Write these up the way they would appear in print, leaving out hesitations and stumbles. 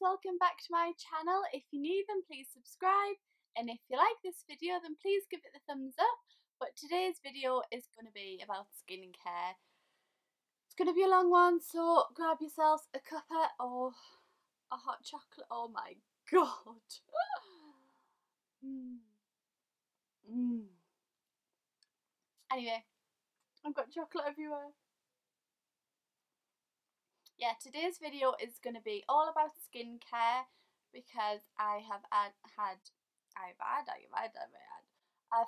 welcome back to my channel. If you're new then please subscribe, and if you like this video then please give it the thumbs up. But today's video is going to be about skincare. It's going to be a long one, so grab yourselves a cuppa or a hot chocolate. Oh my god. Anyway, I've got chocolate everywhere. Yeah, today's video is going to be all about skincare because I've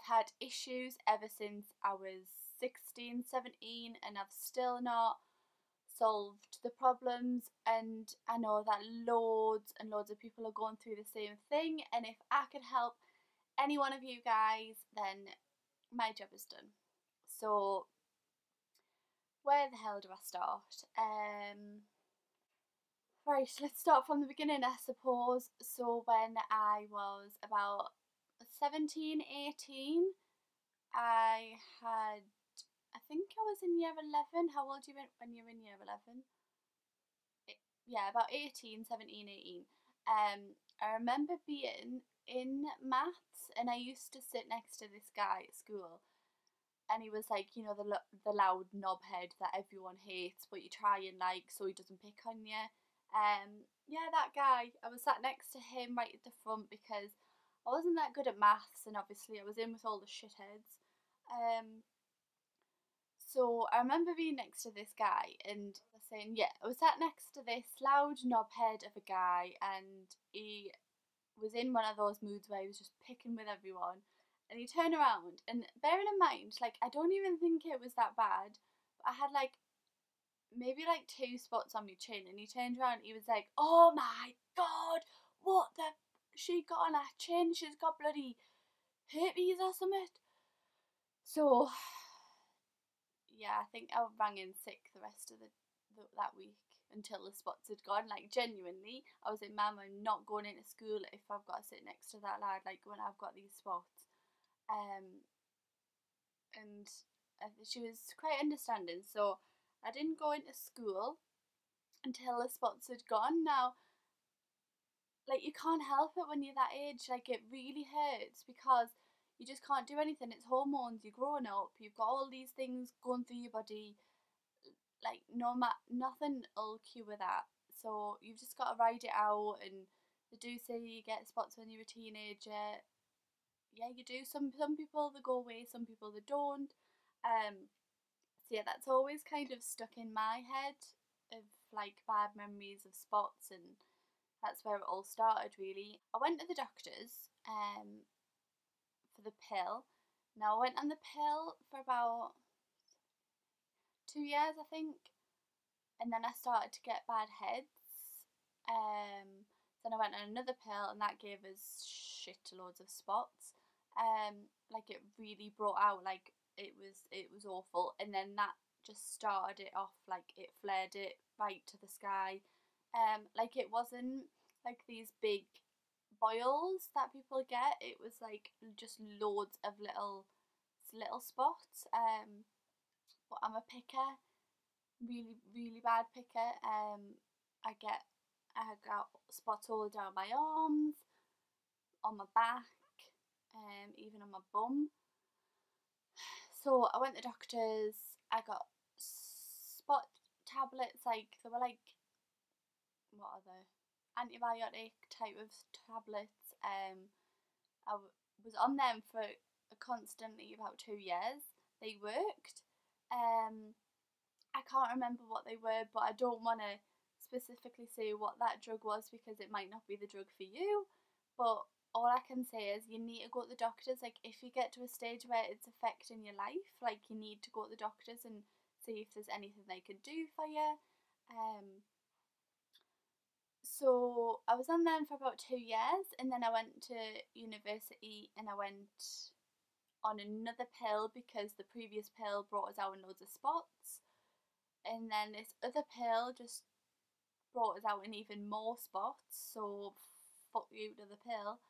had issues ever since I was 16, 17, and I've still not solved the problems, and I know that loads and loads of people are going through the same thing, and if I could help any one of you guys then my job is done. So where the hell do I start? Right, let's start from the beginning, I suppose. So when I was about 17, 18, I think I was in year 11. How old are you when you're in year 11? Yeah, about 18, 17, 18. I remember being in maths and I used to sit next to this guy at school, and he was like, you know, the loud knobhead that everyone hates but you try and like so he doesn't pick on you. Yeah, that guy. I was sat next to him right at the front because I wasn't that good at maths and obviously I was in with all the shitheads. So I remember being next to this guy and saying, yeah, I was sat next to this loud knobhead of a guy, and he was in one of those moods where he was just picking with everyone. And he turned around, and bearing in mind, like, I don't even think it was that bad, but I had like maybe like 2 spots on my chin, and he turned around and he was like, oh my god, what the she got on her chin, she's got bloody herpes or something. So yeah, I think I rang in sick the rest of that week until the spots had gone. Like, genuinely, I was like, Mum, I'm not going into school if I've got to sit next to that lad, like, when I've got these spots. And she was quite understanding, so I didn't go into school until the spots had gone. Now, like, you can't help it when you're that age. Like, it really hurts because you just can't do anything. It's hormones, you're growing up, you've got all these things going through your body. Like, nothing will cure that. So you've just got to ride it out. And they do say you get spots when you're a teenager. Yeah, you do. Some people they go away, some people they don't. So yeah, that's always kind of stuck in my head of like bad memories of spots, and that's where it all started really. I went to the doctors for the pill. Now I went on the pill for about 2 years, I think, and then I started to get bad heads. Then I went on another pill and that gave us shit loads of spots. Like, it really brought out, like, it was awful, and then that just started it off. Like, it flared it right to the sky. Like, it wasn't like these big boils that people get, it was like just loads of little spots. But I'm a picker, really bad picker. I got spots all down my arms, on my back, even on my bum. So I went to the doctors. I got spot tablets, like they were like, what are they? Antibiotic type of tablets. I was on them for constantly about 2 years. They worked. I can't remember what they were, but I don't want to specifically say what that drug was because it might not be the drug for you. But all I can say is you need to go to the doctors. Like, if you get to a stage where it's affecting your life, like, you need to go to the doctors and see if there's anything they can do for you. So I was on them for about 2 years, and then I went to university and I went on another pill because the previous pill brought us out in loads of spots, and then this other pill just brought us out in even more spots, so fuck you to the pill.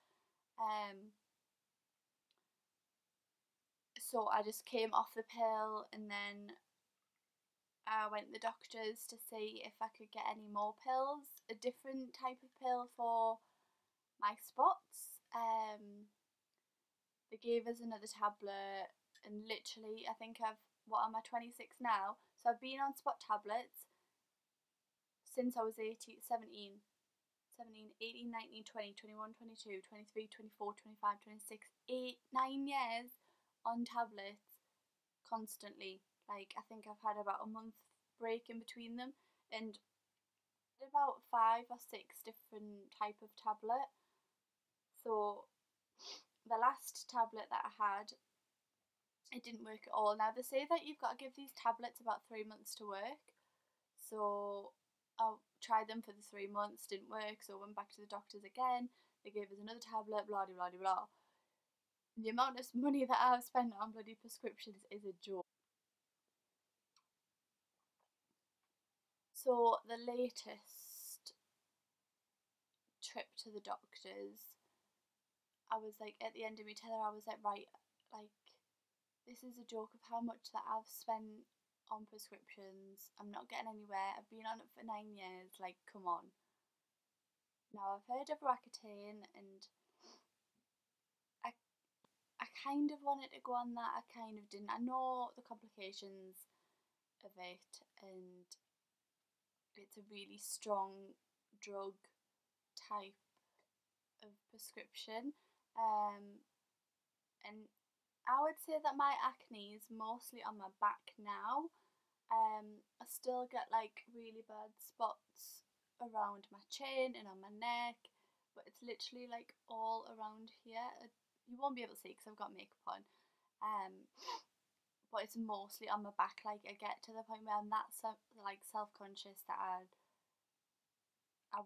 So I just came off the pill, and then I went to the doctors to see if I could get any more pills, a different type of pill for my spots. They gave us another tablet, and literally, I think what am I, 26 now? So I've been on spot tablets since I was 18, 17, 17, 18, 19, 20, 21, 22, 23, 24, 25, 26, 8, 9 years on tablets constantly. Like, I think I've had about a month break in between them, and about 5 or 6 different type of tablet. So the last tablet that I had, it didn't work at all. Now they say that you've got to give these tablets about 3 months to work. So I tried them for the 3 months, didn't work, so I went back to the doctors again. They gave us another tablet, blah blah blah blah. The amount of money that I've spent on bloody prescriptions is a joke. So the latest trip to the doctors, I was like, at the end of my tether, I was like, right, like, this is a joke of how much that I've spent on prescriptions. I'm not getting anywhere. I've been on it for 9 years. Like, come on. Now I've heard of Roaccutane, and I I kind of wanted to go on that. I kind of didn't. I know the complications of it, and it's a really strong drug type of prescription. And I would say that my acne is mostly on my back now. I still get like really bad spots around my chin and on my neck, but it's literally like all around here. You won't be able to see because I've got makeup on. Um, but it's mostly on my back. Like, I get to the point where I'm that like self-conscious that I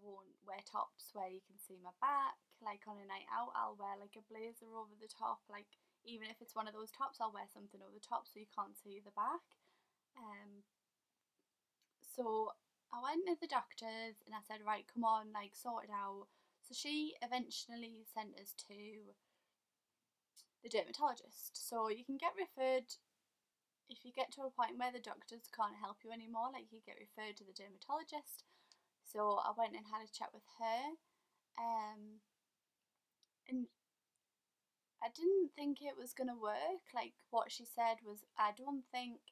won't wear tops where you can see my back. Like, on a night out, I'll wear like a blazer over the top. Like, even if it's one of those tops, I'll wear something over the top so you can't see the back. So I went to the doctors and I said, right, come on, like, sort it out. So she eventually sent us to the dermatologist. So you can get referred if you get to a point where the doctors can't help you anymore, like, you get referred to the dermatologist. So I went and had a chat with her, and I didn't think it was gonna work. Like, what she said was, I don't think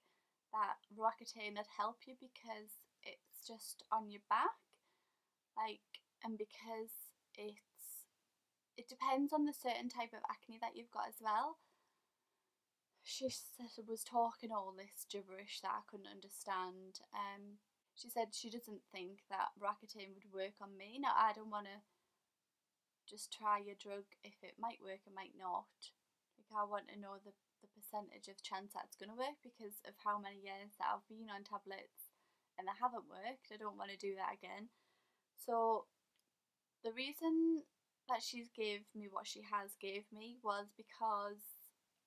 that Roaccutane would help you because it's just on your back, like, and because it depends on the certain type of acne that you've got as well. She was talking all this gibberish that I couldn't understand. She said she doesn't think that Roaccutane would work on me. Now, I don't want to just try a drug if it might work and might not. Like, I want to know the percentage of chance that it's going to work because of how many years that I've been on tablets and they haven't worked. I don't want to do that again. So the reason that she's gave me what she has gave me was because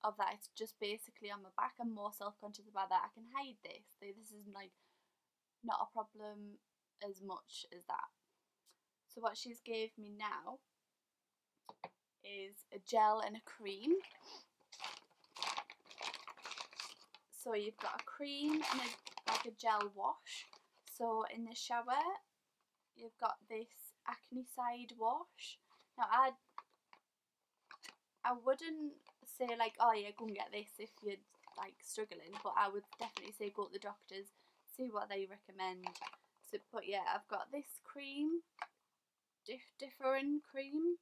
of that. It's just basically on my back. I'm more self-conscious about that. I can hide this. This is like not a problem as much as that. So what she's gave me now is a gel and a cream. So you've got a cream and like a gel wash. So in the shower, you've got this acne side wash. Now I wouldn't say like, oh yeah, go and get this if you're like struggling, but I would definitely say go to the doctors, see what they recommend. So, but yeah, I've got this cream, different cream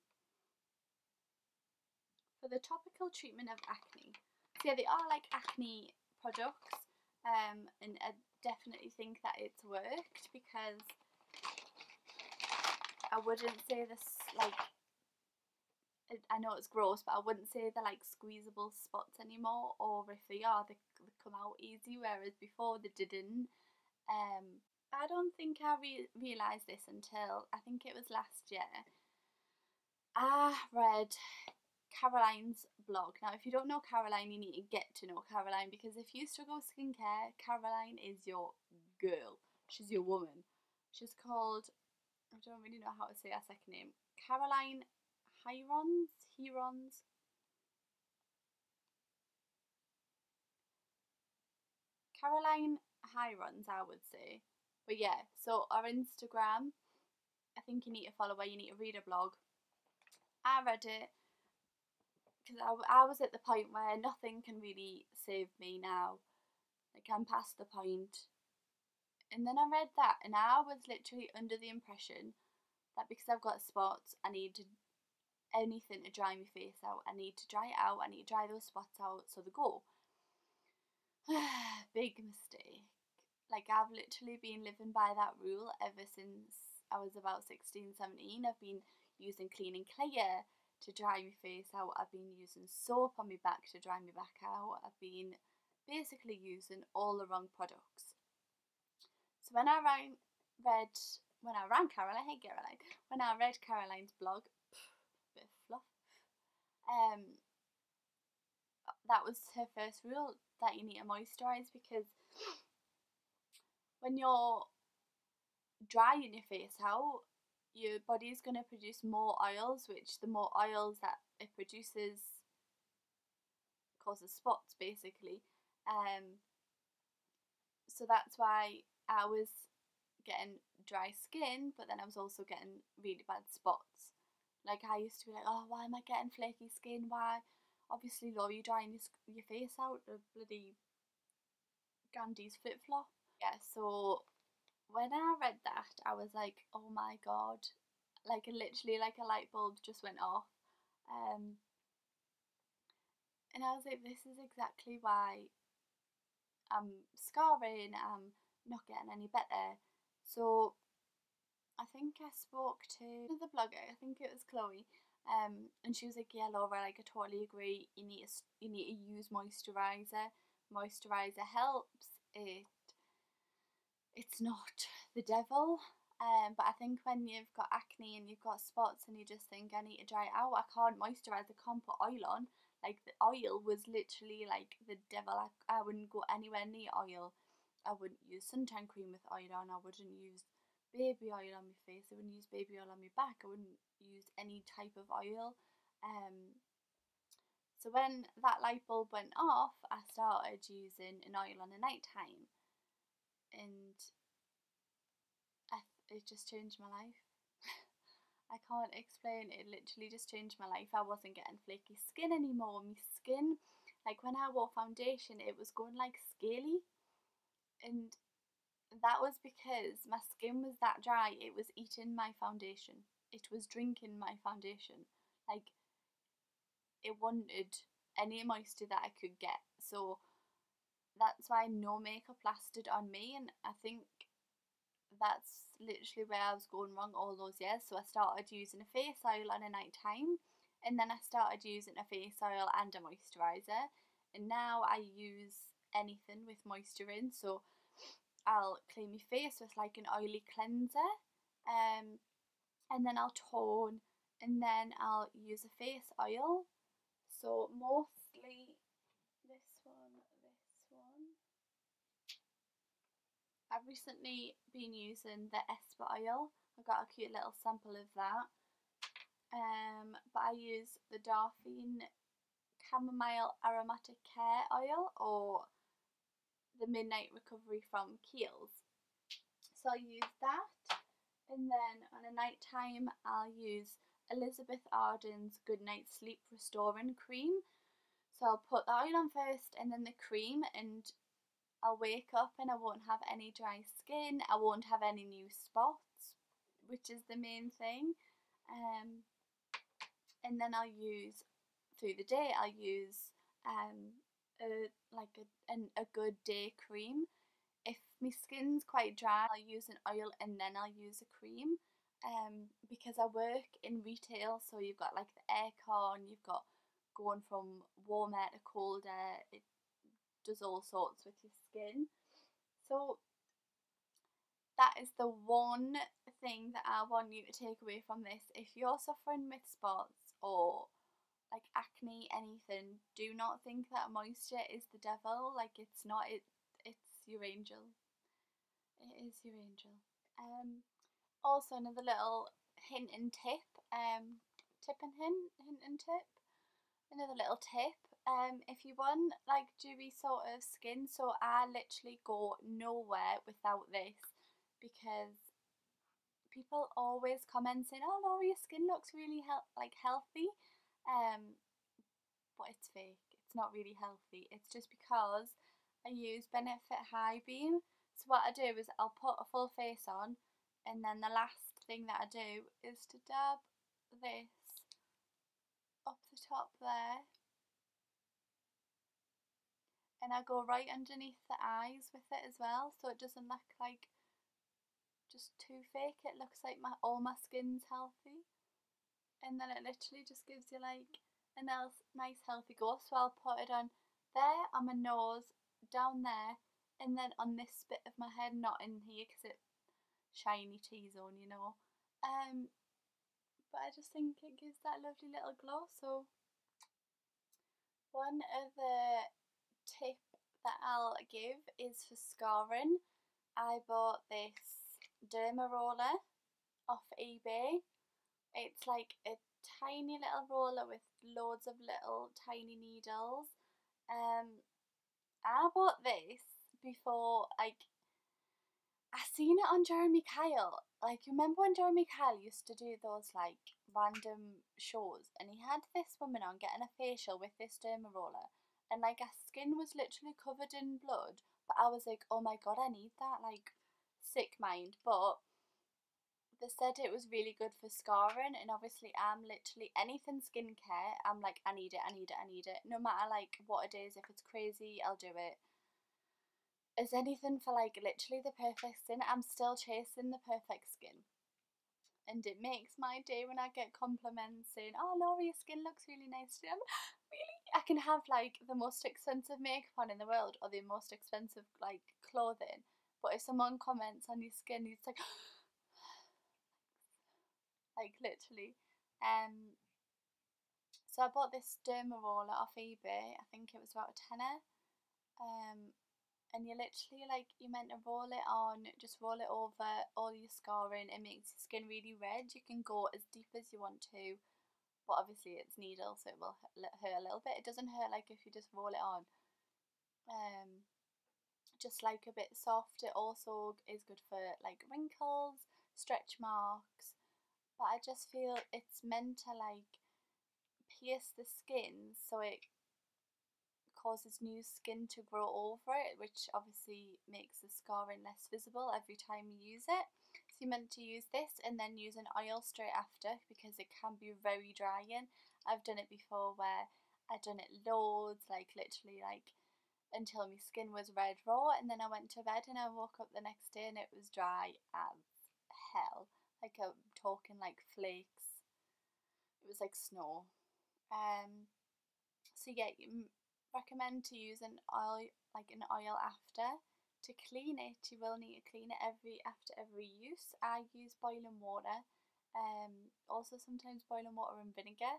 for the topical treatment of acne. So yeah, they are like acne products, and I definitely think that it's worked because I wouldn't say this like, I know it's gross, but I wouldn't say they're like squeezable spots anymore, or if they are, they come out easy, whereas before they didn't. I don't think I realised this until, I think it was last year. I read Caroline's blog. Now, if you don't know Caroline, you need to get to know Caroline, because if you struggle with skincare, Caroline is your girl. She's your woman. She's called, I don't really know how to say her second name, Caroline HIRONS. Caroline HIRONS, I would say. But yeah, so our Instagram, I think you need to follow her, you need to read a blog. I read it because I was at the point where nothing can really save me now. Like, I'm past the point. And then I read that, and I was literally under the impression that because I've got spots, I need to anything to dry my face out. I need to dry it out. I need to dry those spots out so they go. Big mistake. Like, I've literally been living by that rule ever since I was about 16, 17. I've been using clean and clear to dry my face out. I've been using soap on my back to dry my back out. I've been basically using all the wrong products. So when I read Caroline's blog, bit of fluff, that was her first rule, that you need to moisturise, because when you're drying your face out, your body's going to produce more oils, which the more oils that it produces causes spots, basically. So that's why I was getting dry skin, but then I was also getting really bad spots. Like, I used to be like, oh, why am I getting flaky skin? Why? Obviously, though, you're drying your face out, the bloody Gandhi's flip flop. Yeah, so when I read that, I was like, oh my god, like, literally, like a light bulb just went off. And I was like, this is exactly why I'm scarring, I'm not getting any better. So I think I spoke to the blogger, I think it was Chloe, and she was like, yeah, Laura, like, I totally agree, you need to use moisturiser. Moisturiser helps. It's not the devil. But I think when you've got acne and you've got spots and you just think, I need to dry it out, I can't moisturise, I can't put oil on. Like, the oil was literally like the devil. I wouldn't go anywhere near oil. I wouldn't use suntan cream with oil on. I wouldn't use baby oil on my face. I wouldn't use baby oil on my back. I wouldn't use any type of oil. So when that light bulb went off, I started using an oil on the night time, and it just changed my life. I can't explain it. It literally just changed my life. I wasn't getting flaky skin anymore. My skin, like, when I wore foundation, it was going like scaly, and that was because my skin was that dry. It was eating my foundation. It was drinking my foundation. Like, it wanted any moisture that I could get. So that's why no makeup lasted on me, and I think that's literally where I was going wrong all those years. So I started using a face oil on a night time, and then I started using a face oil and a moisturiser, and now I use anything with moisture in. So I'll clean my face with like an oily cleanser, and then I'll tone, and then I'll use a face oil. So mostly this one. I've recently been using the Esper oil. I got a cute little sample of that. But I use the Darphine Chamomile Aromatic Care Oil, or the Midnight Recovery from Kiehl's. So I'll use that, and then on a night time I'll use Elizabeth Arden's Goodnight Sleep Restoring Cream. So I'll put the oil on first and then the cream, and I'll wake up and I won't have any dry skin, I won't have any new spots, which is the main thing. And then I'll use, through the day, I'll use a good day cream. If my skin's quite dry, I'll use an oil and then I'll use a cream. Because I work in retail, so you've got like the aircon, you've got going from warmer to colder, it does all sorts with your skin. So that is the one thing that I want you to take away from this. If you're suffering with spots or like acne, anything, do not think that moisture is the devil. Like, it's not. It's your angel. It is your angel. Also, another little hint and tip. Tip and hint and tip. Another little tip. If you want like dewy sort of skin, so I literally go nowhere without this because people always comment saying, "Oh, Laura, your skin looks really healthy," um, but it's fake. It's not really healthy. It's just because I use Benefit High Beam. So what I do is I'll put a full face on, and then the last thing that I do is to dab this up the top there, and I go right underneath the eyes with it as well, so it doesn't look like just too fake. It looks like all my skin's healthy, and then it literally just gives you like a nice healthy glow. So I'll put it on there, on my nose, down there, and then on this bit of my head, not in here because it's shiny T-zone, you know. But I just think it gives that lovely little glow. So one other tip that I'll give is for scarring. I bought this derma roller off eBay. It's like a tiny little roller with loads of little tiny needles. I bought this before, like, I seen it on Jeremy Kyle. Like, remember when Jeremy Kyle used to do those like random shows, and he had this woman on getting a facial with this derma roller, and like her skin was literally covered in blood. But I was like, oh my god, I need that. Like, sick mind. But they said it was really good for scarring, and obviously I'm literally anything skincare, I'm like, I need it, I need it, I need it. No matter like what it is, if it's crazy, I'll do it. Is anything for like literally the perfect skin, I'm still chasing the perfect skin. And it makes my day when I get compliments saying, "Oh, Laura, your skin looks really nice today." Really, I can have like the most expensive makeup on in the world or the most expensive like clothing, but if someone comments on your skin, it's like literally. Um, so I bought this derma roller off eBay. I think it was about a tenner. Um, and you literally like you're meant to roll it on, just roll it over all your scarring. It makes your skin really red. You can go as deep as you want to, but obviously it's needle, so it will hurt a little bit. It doesn't hurt like if you just roll it on. Just like a bit soft. It also is good for like wrinkles, stretch marks. But I just feel it's meant to like pierce the skin so it causes new skin to grow over it, which obviously makes the scarring less visible every time you use it. So you're meant to use this and then use an oil straight after because it can be very drying. I've done it before where I've done it loads, like literally like until my skin was red raw, and then I went to bed and I woke up the next day and it was dry as hell. Like I'm talking like flakes. It was like snow. So yeah, you recommend to use an oil, like an oil after. To clean it, you will need to clean it after every use. I use boiling water. Also sometimes boiling water and vinegar,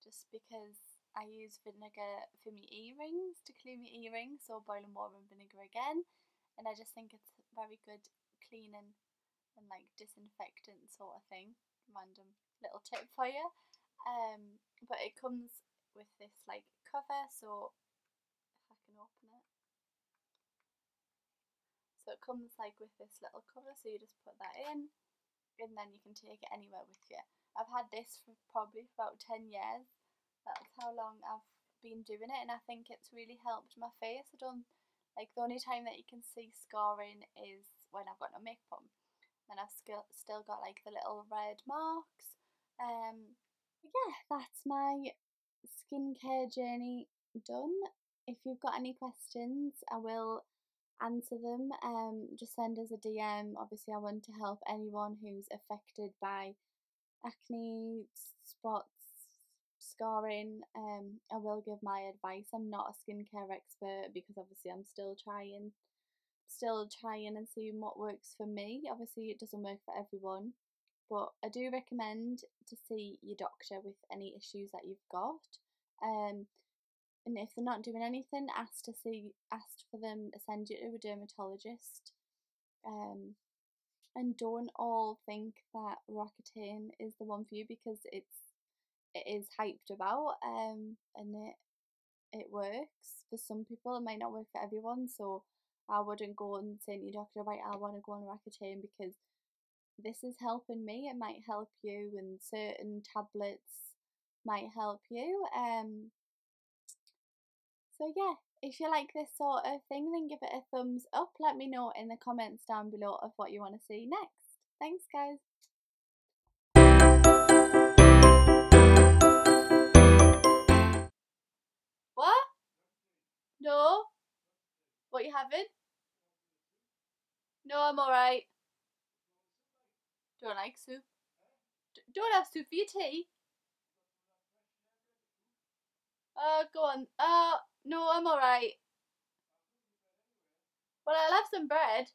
just because I use vinegar for my earrings to clean my earrings. So boiling water and vinegar again, and I just think it's very good cleaning and like disinfectant sort of thing. Random little tip for you. But it comes with this like cover, so if I can open it. So it comes like with this little cover, so you just put that in and then you can take it anywhere with you. I've had this for probably about 10 years. That's how long I've been doing it, and I think it's really helped my face. I don't like the only time that you can see scarring is when I've got no makeup on. And I've still got like the little red marks. Yeah, that's my skincare journey done. If you've got any questions, I will answer them. Just send us a DM. Obviously, I want to help anyone who's affected by acne, spots, scarring. I will give my advice. I'm not a skincare expert because obviously I'm still trying and seeing what works for me. Obviously, it doesn't work for everyone, but I do recommend to see your doctor with any issues that you've got. Um, and if they're not doing anything, ask for them to send you to a dermatologist. Um, and don't all think that Roaccutane is the one for you because it is hyped about. And it works. For some people, it might not work for everyone. So I wouldn't go and say to your doctor, right, I want to go on Accutane because this is helping me. It might help you, and certain tablets might help you. So yeah, if you like this sort of thing, then give it a thumbs up. Let me know in the comments down below of what you want to see next. Thanks, guys. What? No? What you having? No, I'm alright. Don't like soup. Don't have soup for your tea. Go on. No, I'm alright. Well, I'll have some bread.